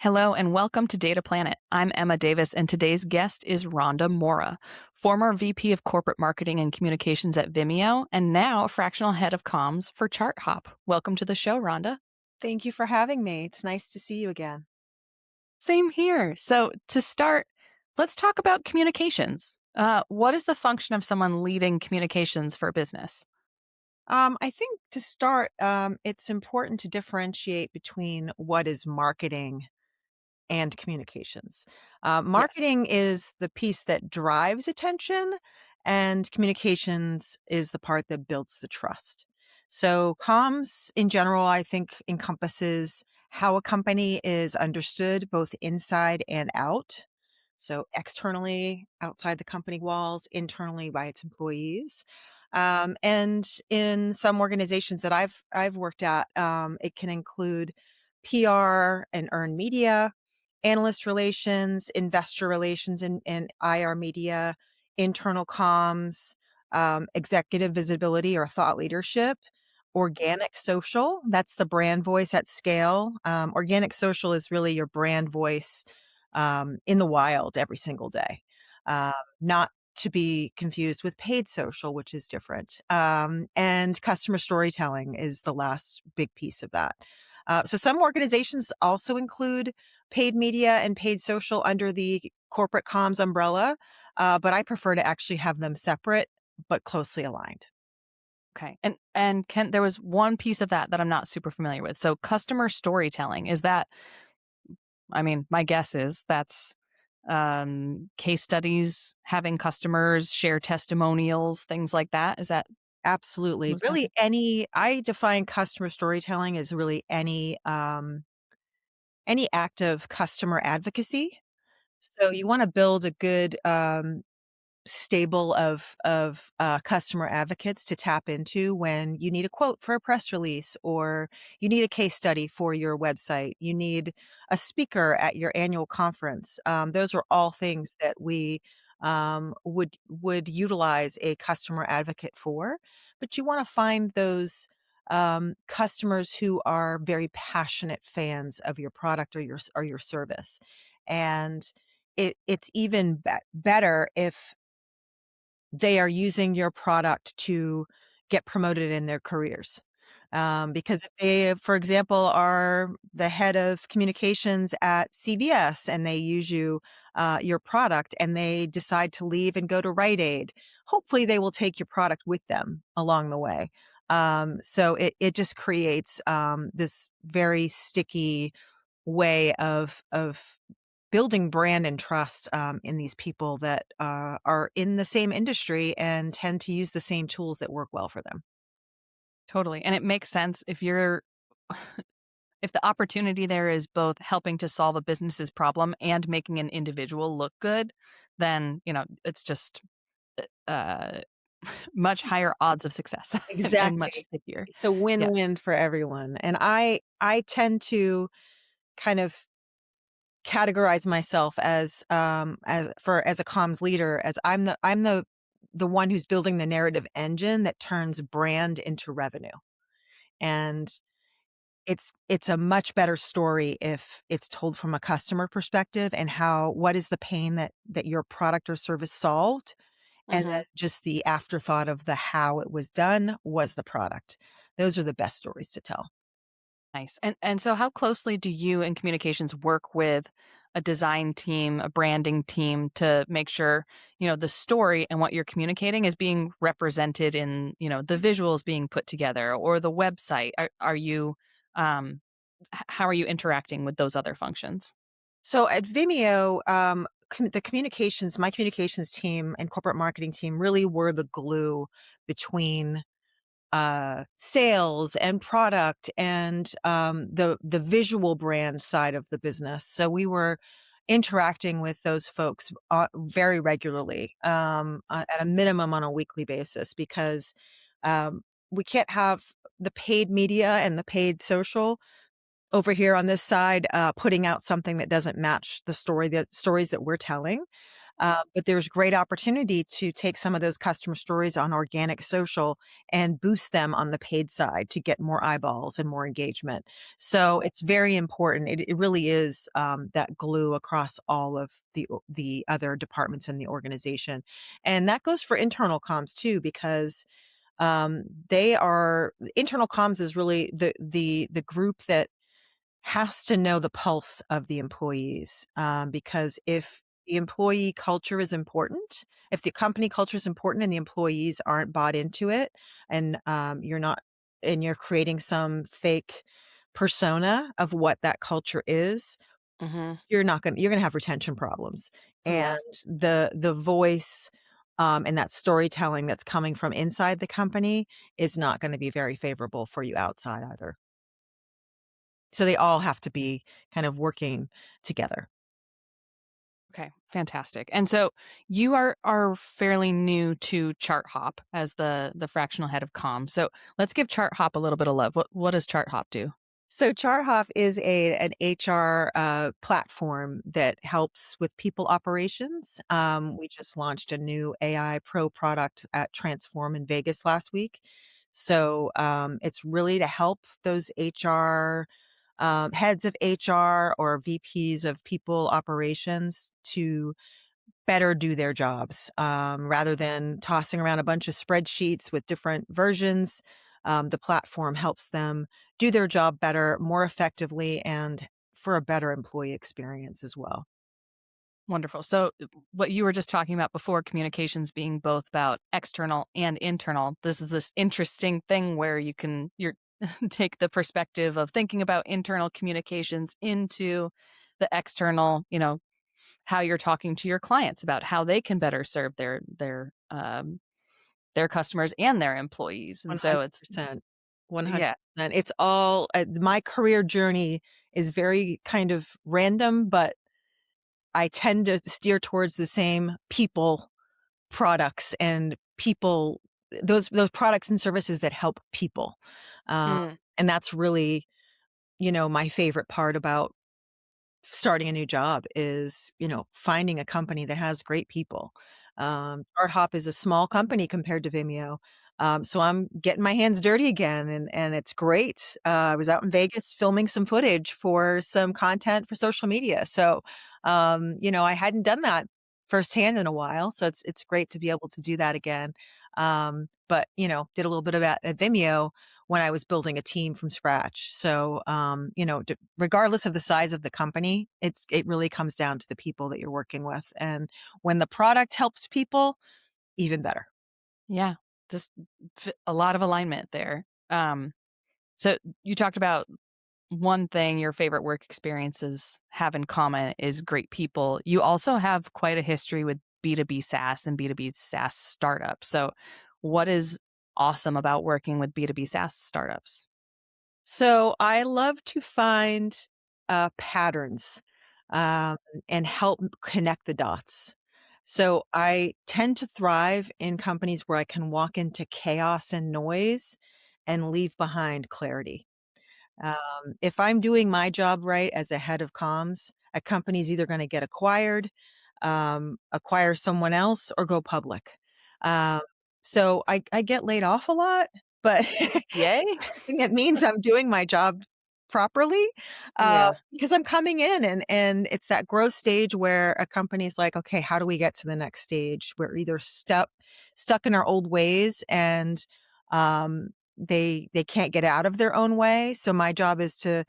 Hello and welcome to Data Planet. I'm Emma Davis, and today's guest is Ronda Morra, former VP of Corporate Marketing and Communications at Vimeo, and now Fractional Head of Comms for ChartHop. Welcome to the show, Ronda. Thank you for having me. It's nice to see you again. Same here. So, to start, let's talk about communications. What is the function of someone leading communications for a business? I think to start, it's important to differentiate between what is marketing and communications. Yes. Marketing is the piece that drives attention, and communications is the part that builds the trust. So, comms in general, I think, encompasses how a company is understood both inside and out. So, externally, outside the company walls, internally by its employees. And in some organizations that I've worked at, it can include PR and earned media, analyst relations, investor relations, and IR media, internal comms, executive visibility or thought leadership, organic social. That's the brand voice at scale. Organic social is really your brand voice in the wild every single day, not to be confused with paid social, which is different. And customer storytelling is the last big piece of that. So some organizations also include paid media and paid social under the corporate comms umbrella, but I prefer to actually have them separate but closely aligned. Okay. And Ken, there was one piece of that I'm not super familiar with. So, customer storytelling, is that, I mean, my guess is that's case studies, having customers share testimonials, things like that. Is that what Absolutely. we're Really talking? I define customer storytelling as really any act of customer advocacy. So you wanna build a good, stable of customer advocates to tap into when you need a quote for a press release, or you need a case study for your website, you need a speaker at your annual conference. Those are all things that we, would utilize a customer advocate for, but you wanna find those, customers who are very passionate fans of your product or your service, and it's even better if they are using your product to get promoted in their careers. Because if they, for example, are the head of communications at CVS and they use your product, and they decide to leave and go to Rite Aid, hopefully they will take your product with them along the way. So it just creates this very sticky way of building brand and trust, in these people that, are in the same industry and tend to use the same tools that work well for them. Totally. And it makes sense if you're if the opportunity there is both helping to solve a business's problem and making an individual look good, then, it's just uh much higher odds of success and much Exactly. stickier. It's a Yeah, win-win for everyone, and I tend to kind of categorize myself as a comms leader, as I'm the one who's building the narrative engine that turns brand into revenue, and it's a much better story if it's told from a customer perspective and what is the pain that your product or service solved, and then mhm, just the afterthought of the how it was done was the product. Those are the best stories to tell. nice. And so how closely do you in communications work with a design team, a branding team to make sure, the story and what you're communicating is being represented in, the visuals being put together or the website? Are you um how are you interacting with those other functions? So at Vimeo, my communications team and corporate marketing team really were the glue between sales and product and the visual brand side of the business. So we were interacting with those folks very regularly, at a minimum on a weekly basis, because um, we can't have the paid media and the paid social over here on this side, putting out something that doesn't match the stories that we're telling. But there's great opportunity to take some of those customer stories on organic social and boost them on the paid side to get more eyeballs and more engagement. So it's very important. It really is that glue across all of the other departments in the organization, and that goes for internal comms too, because they are internal comms is really the group that has to know the pulse of the employees, because if the employee culture is important, if the company culture is important and the employees aren't bought into it, and you're not, and you're creating some fake persona of what that culture is, Mhm. you're gonna have retention problems. And Yeah. the voice, and that storytelling that's coming from inside the company is not gonna be very favorable for you outside either. So they all have to be kind of working together. Okay, fantastic. And so you are fairly new to ChartHop as the fractional head of comms. So let's give ChartHop a little bit of love. What does ChartHop do? So ChartHop is an HR platform that helps with people operations. We just launched a new AI Pro product at Transform in Vegas last week. So it's really to help those HR heads of HR or VPs of people operations to better do their jobs, rather than tossing around a bunch of spreadsheets with different versions. The platform helps them do their job better, more effectively, and for a better employee experience as well. Wonderful. So what you were just talking about before, communications being both about external and internal. This is this interesting thing where you're take the perspective of thinking about internal communications into the external, how you're talking to your clients about how they can better serve their customers and their employees. And so it's 100%. yeah. 100%. It's all my career journey is very kind of random, but I tend to steer towards the same people products and people, those products and services that help people. Um, Mm, and that's really, my favorite part about starting a new job is, finding a company that has great people. ChartHop is a small company compared to Vimeo. So I'm getting my hands dirty again, and it's great. I was out in Vegas filming some footage for some content for social media. So, I hadn't done that firsthand in a while. So it's great to be able to do that again. But did a little bit of that at Vimeo when I was building a team from scratch. So, regardless of the size of the company, it really comes down to the people that you're working with. And when the product helps people, even better. yeah. Just a lot of alignment there. So you talked about one thing your favorite work experiences have in common is great people. You also have quite a history with B2B SaaS and B2B SaaS startups. So, what is awesome about working with B2B SaaS startups? So I love to find patterns, um, and help connect the dots. So I tend to thrive in companies where I can walk into chaos and noise and leave behind clarity. If I'm doing my job right as a head of comms, a company's either going to get acquired, acquire someone else, or go public. Um, so I get laid off a lot, but Yay. think it means I'm doing my job properly, Yeah. because I'm coming in, and it's that growth stage where a company's like, "Okay, how do we get to the next stage?" We're either stuck in our old ways, and they can't get out of their own way. So my job is to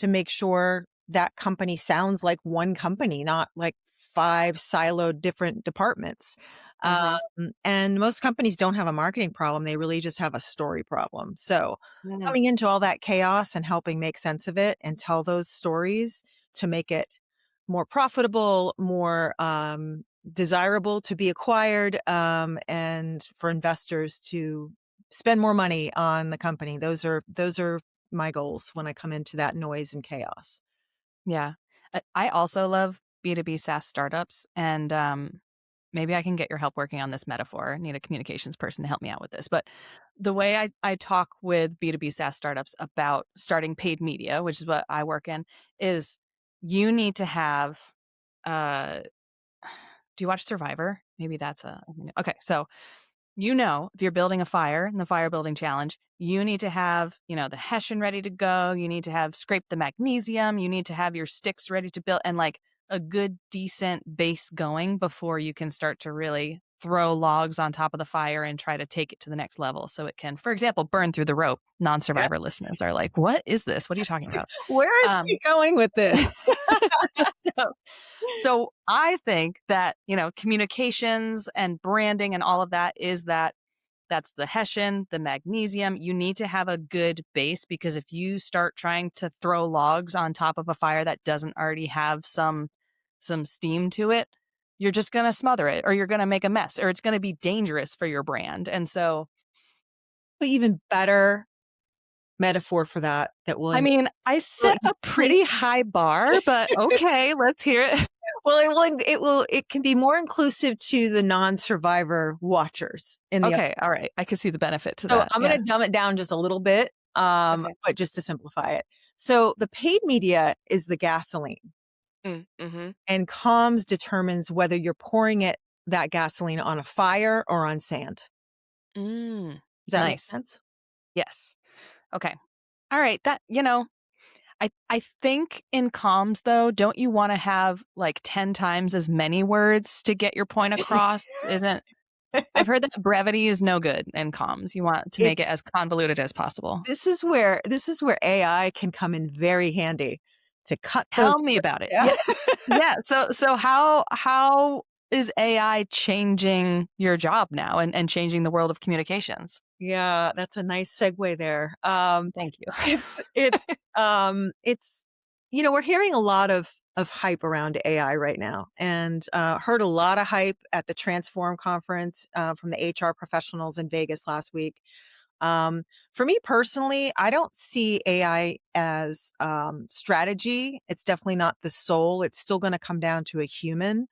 make sure that company sounds like one company, not like 5 siloed different departments. Mhm. And most companies don't have a marketing problem, they really just have a story problem. So, Mm, coming into all that chaos and helping make sense of it and tell those stories to make it more profitable, more, desirable to be acquired, and for investors to spend more money on the company. Those are my goals when I come into that noise and chaos. yeah. I also love B2B SaaS startups, and maybe I can get your help working on this metaphor. I need a communications person to help me out with this. But the way I talk with B2B SaaS startups about starting paid media, which is what I work in, is you need to have uh, do you watch Survivor? Maybe that's okay. So if you're building a fire in the fire building challenge, you need to have, the hessian ready to go. You need to have scrape the magnesium. You need to have your sticks ready to build and like a good, decent base going before you can start to really throw logs on top of the fire and try to take it to the next level. So it can, for example, burn through the rope. Non Yeah. survivor listeners are like, what is this? What are you talking about? Where is she Um, going with this? so, so I think that, communications and branding and all of that is that's the hessian, the magnesium. You need to have a good base because if you start trying to throw logs on top of a fire that doesn't already have some steam to it, you're just going to smother it or you're going to make a mess or it's going to be dangerous for your brand. And so, But even better metaphor for that will I mean, I will set a pretty high bar, but okay, let's hear it. well, it can be more inclusive to the non-survivor watchers in the Okay, all right. I can see the benefit to so that. I'm Yeah. gonna dumb it down just a little bit, Okay. but just to simplify it. So the paid media is the gasoline, Mhm. and comms determines whether you're pouring that gasoline on a fire or on sand. Mm. Does that make Nice. sense? Yes. Okay. All right. I think in comms though, don't you want to have like 10 times as many words to get your point across? Isn't I've heard that brevity is no good in comms. You want to make it It's as convoluted as possible. this is where AI can come in very handy to cut those Tell me words about it. down. Yeah. Yeah. So how is AI changing your job now and changing the world of communications? Yeah, that's a nice segue there. Thank you. It's it's, it's we're hearing a lot of hype around AI right now, and, heard a lot of hype at the Transform conference, from the HR professionals in Vegas last week. For me personally, I don't see AI as, strategy. It's definitely not the soul. It's still gonna come down to a human,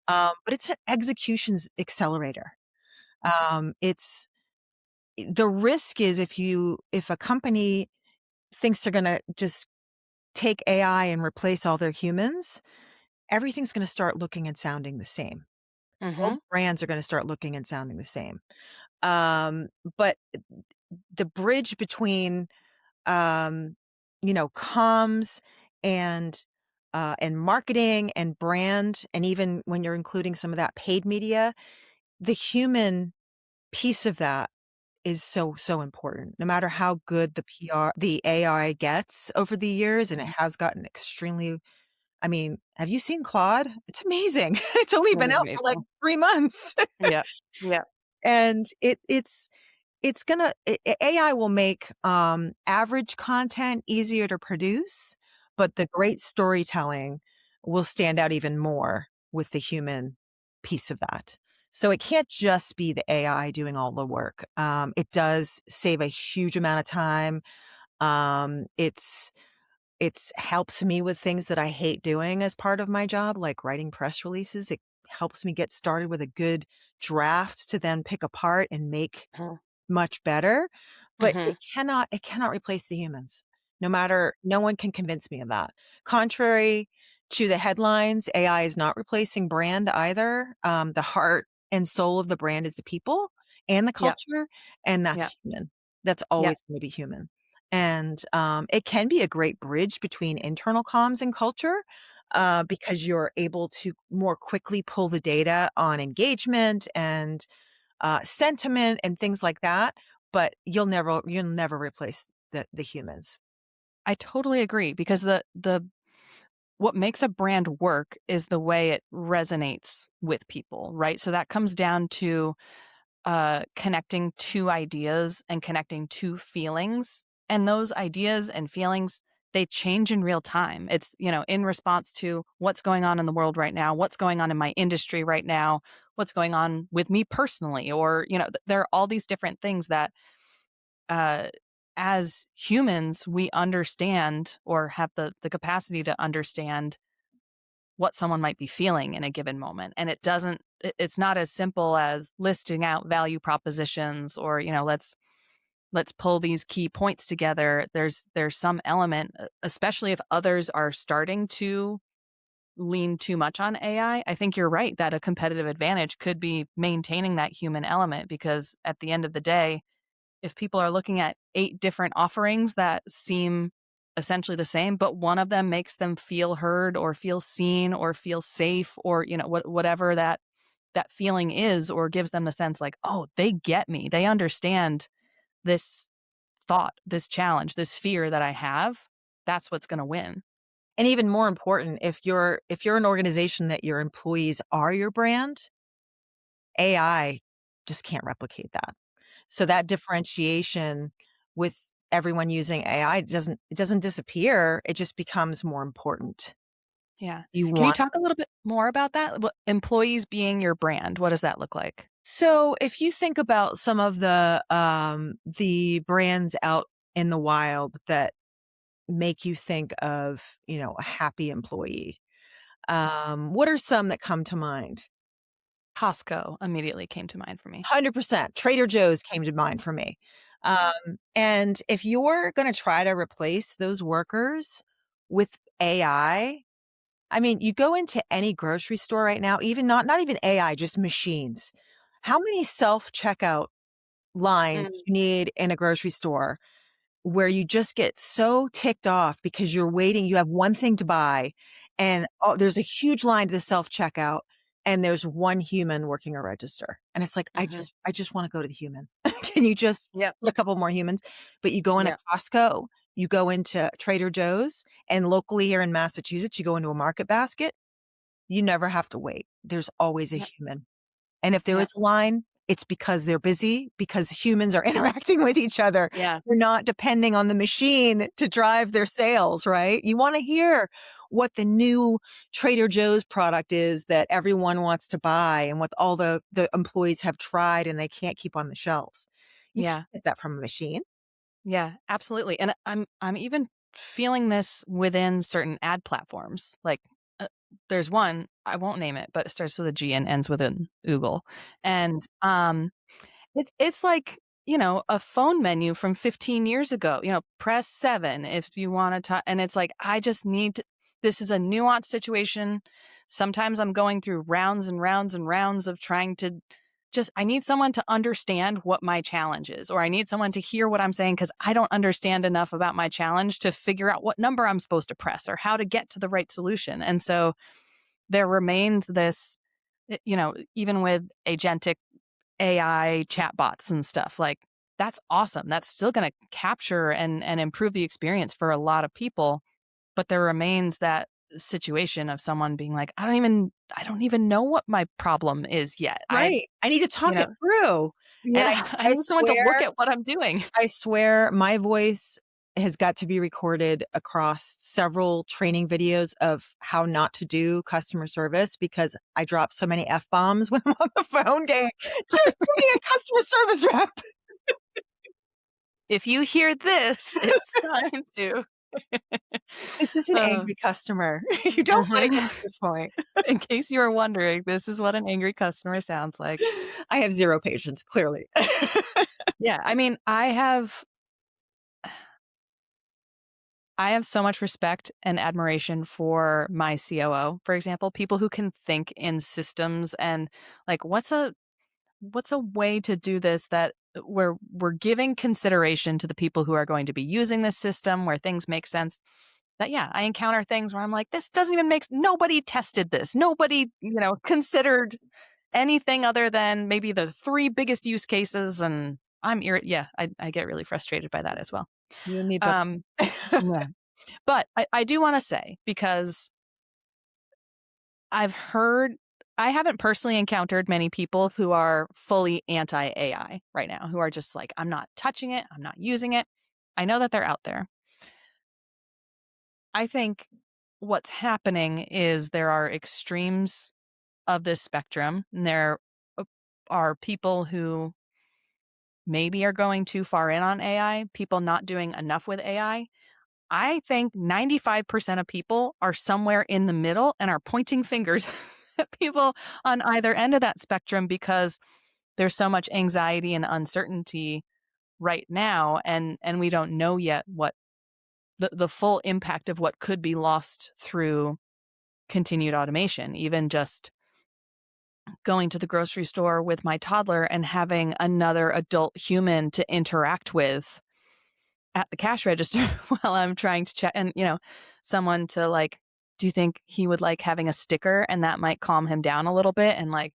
but it's an executions accelerator. It's the risk is if a company thinks they're gonna just take AI and replace all their humans, everything's gonna start looking and sounding the same. All Mhm. brands are gonna start looking and sounding the same. But the bridge between, um, comms and and marketing and brand, and even when you're including some of that paid media, the human piece of that is so, so important. No matter how good the AI gets over the years, and it has gotten extremely have you seen Claude? It's amazing. It's only That been is out for, like, amazing. 3 months. Yeah. Yeah. And it's gonna AI will make, average content easier to produce, but the great storytelling will stand out even more with the human piece of that. So it can't just be the AI doing all the work. It does save a huge amount of time. It's helps me with things that I hate doing as part of my job, like writing press releases. It helps me get started with a good draft to then pick apart and make Mhm. much better, but Mhm. it cannot replace the humans. No one can convince me of that. Contrary to the headlines, AI is not replacing brand either. The heart and soul of the brand is the people and the Yep. culture, and Yep. that's human. That's Yep. always gonna be human. And, it can be a great bridge between internal comms and culture, because you're able to more quickly pull the data on engagement and sentiment and things like that, but you'll never replace the humans. I totally agree because the what makes a brand work is the way it resonates with people, right? So that comes down to connecting two ideas and connecting two feelings. And those ideas and feelings, they change in real time. It's, in response to what's going on in the world right now, what's going on in my industry right now, what's going on with me personally, or, there are all these different things that uh, as humans, we understand or have the capacity to understand what someone might be feeling in a given moment. And it's not as simple as listing out value propositions or, let's pull these key points together. There's some element, especially if others are starting to lean too much on AI. I think you're right that a competitive advantage could be maintaining that human element because at the end of the day, if people are looking at 8 different offerings that seem essentially the same, but one of them makes them feel heard or feel seen or feel safe or, whatever that feeling is, or gives them the sense like, "Oh, they get me. They understand this thought, this challenge, this fear that I have." That's what's gonna win. And even more important, if you're an organization that your employees are your brand, AI just can't replicate that. So that differentiation with everyone using AI doesn't disappear, it just becomes more important. Yeah. You Can you want talk a little bit more about that? What employees being your brand, what does that look like? So if you think about some of the brands out in the wild that make you think of, a happy employee, what are some that come to mind? Costco immediately came to mind for me. 100%. Trader Joe's came to mind for me. And if you're gonna try to replace those workers with I mean, you go into any grocery store right now, even not even AI, just machines. How many self-checkout lines Mm, you need in a grocery store where you just get so ticked off because you're waiting, you have one thing to buy, and, oh, there's a huge line to the self-checkout, and there's one human working a register, and it's like, mhm. I just wanna go to the human. Can you just Yep, put a couple more humans? But you go into yep, Costco, you go into Trader Joe's, and locally here in Massachusetts, you go into a Market Basket, you never have to wait. There's always a yep, human. And if there yep, is a line, it's because they're busy, because humans are interacting with each other. yeah, They're not depending on the machine to drive their sales, right? You wanna hear what the new Trader Joe's product is that everyone wants to buy and what all the employees have tried and they can't keep on the shelves. You can't yeah, get that from a machine. yeah, absolutely, and I'm even feeling this within certain ad platforms, like, there's one, I won't name it, but it starts with a G and ends with an oogle, and, it's like, a phone menu from 15 years ago, press 7 if you wanna talk, and it's like, I just need to this is a nuanced situation. Sometimes I'm going through rounds and rounds and rounds of trying to just I need someone to understand what my challenge is, or I need someone to hear what I'm saying because I don't understand enough about my challenge to figure out what number I'm supposed to press or how to get to the right solution, and so there remains this, even with agentic AI chatbots and stuff, like, that's awesome. That's still gonna capture and improve the experience for a lot of people, but there remains that situation of someone being like, I don't even know what my problem is yet. Right. I need to You talk it know through. And Yeah, I I need someone to look swear at what I'm doing. I swear my voice has got to be recorded across several training videos of how not to do customer service because I drop so many F bombs when I'm on the phone going, just give me a customer service rep. If you hear this, it's time to This is an uh, angry customer. You don't want to get mhm. to this point. In case you were wondering, this is what an angry customer sounds like. I have zero patience, clearly. Yeah, I mean, I have so much respect and admiration for my COO, for example, people who can think in systems and like what's a way to do this that where we're giving consideration to the people who are going to be using this system where things make sense. That yeah, I encounter things where I'm like, this doesn't even make nobody tested this. Nobody, considered anything other than maybe the 3 biggest use cases and yeah, I get really frustrated by that as well. You and me both. Um yeah. But I do wanna say, because I've heard I haven't personally encountered many people who are fully anti-AI right now, who are just like, "I'm not touching it, I'm not using it." I know that they're out there. I think what's happening is there are extremes of this spectrum, and there uh, are people who maybe are going too far in on AI, people not doing enough with I think 95% of people are somewhere in the middle and are pointing fingers at people on either end of that spectrum because there's so much anxiety and uncertainty right now and we don't know yet what the full impact of what could be lost through continued automation, even just going to the grocery store with my toddler and having another adult human to interact with at the cash register while I'm trying to check, and, someone to like, do you think he would like having a sticker and that might calm him down a little bit? And like,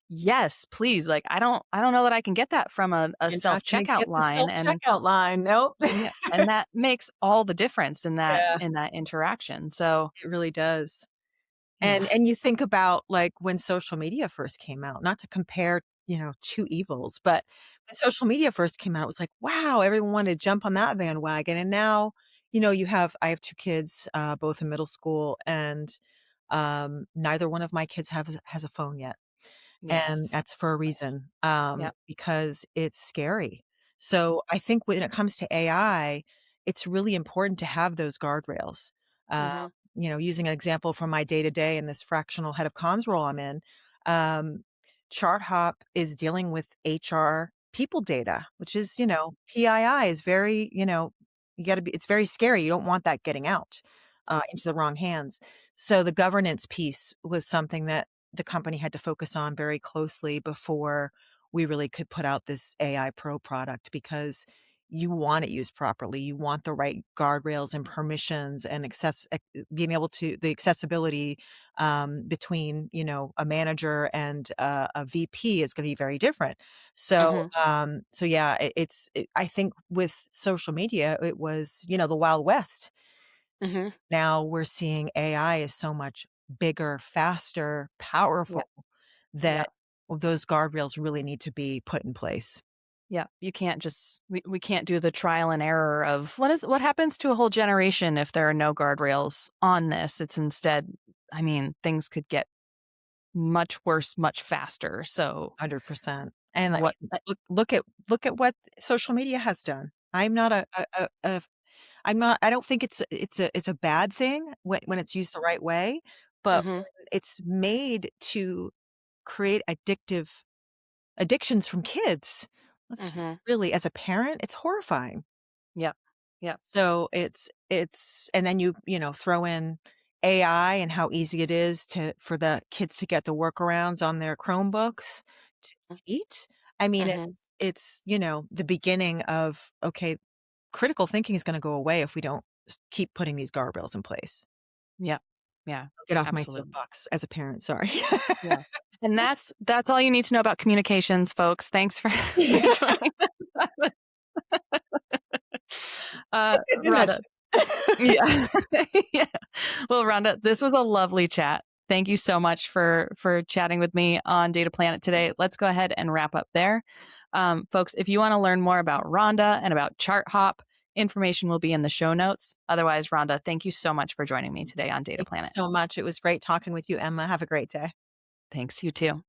yes, please. Like, I don't know that I can get that from a You're not gonna self-checkout get the line. And self-checkout line, nope. yeah, and that makes all the difference in that Yeah, interaction. So, it really does. yeah. And you think about, like, when social media first came out, not to compare, 2 evils, but when social media first came out, it was like, wow, everyone wanted to jump on that bandwagon, and now, I have 2 kids, both in middle school, and, neither one of my kids has a phone yet. And Yes. that's for a reason, Yep. because it's scary. So, I think when it comes to AI, it's really important to have those guardrails. Uh, Mhm. Using an example from my day-to-day in this fractional head of comms role I'm in, um, ChartHop is dealing with HR people data, which is, PII is very, you gotta be it's very scary. You don't want that getting out, into the wrong hands. So, the governance piece was something that the company had to focus on very closely before we really could put out this AI Pro product because you want it used properly. You want the right guardrails and permissions and being able to the accessibility between a manager and a VP is going to be very different. So Mhm. so yeah, I think with social media it was the Wild West. Mhm. Now we're seeing AI is so much bigger, faster, Yep. powerful that Yep. those guardrails really need to be put in place. Yep. You can't just we can't do the trial and error of what happens to a whole generation if there are no guardrails on this. It's instead, I mean, things could get much worse much faster. So, 100%. And I what mean, look at what social media has done. I'm not a I'm not I don't think it's a bad thing when it's used the right way, but Mhm. when it's made to create addictions from kids, that's just Mhm. really as a parent, it's horrifying. Yep. Yep. So it's and then throw in AI and how easy it is for the kids to get the workarounds on their Chromebooks to cheat. I mean, Mhm. it's the beginning of, okay, critical thinking is gonna go away if we don't keep putting these guardrails in place. Yep. Yeah. Get off my Absolutely. soapbox as a parent, sorry. Yeah. And that's all you need to know about communications, folks. Thanks for for joining. That's it in a Rhonda. nutshell. Yeah. Yeah. Well, Rhonda, this was a lovely chat. Thank you so much for chatting with me on Data Planet today. Let's go ahead and wrap up there. Folks, if you want to learn more about Rhonda and about ChartHop, information will be in the show notes. Otherwise, Rhonda, thank you so much for joining me today on Data Thank you Planet. so much. It was great talking with you, Emma. Have a great day. Thanks, you too.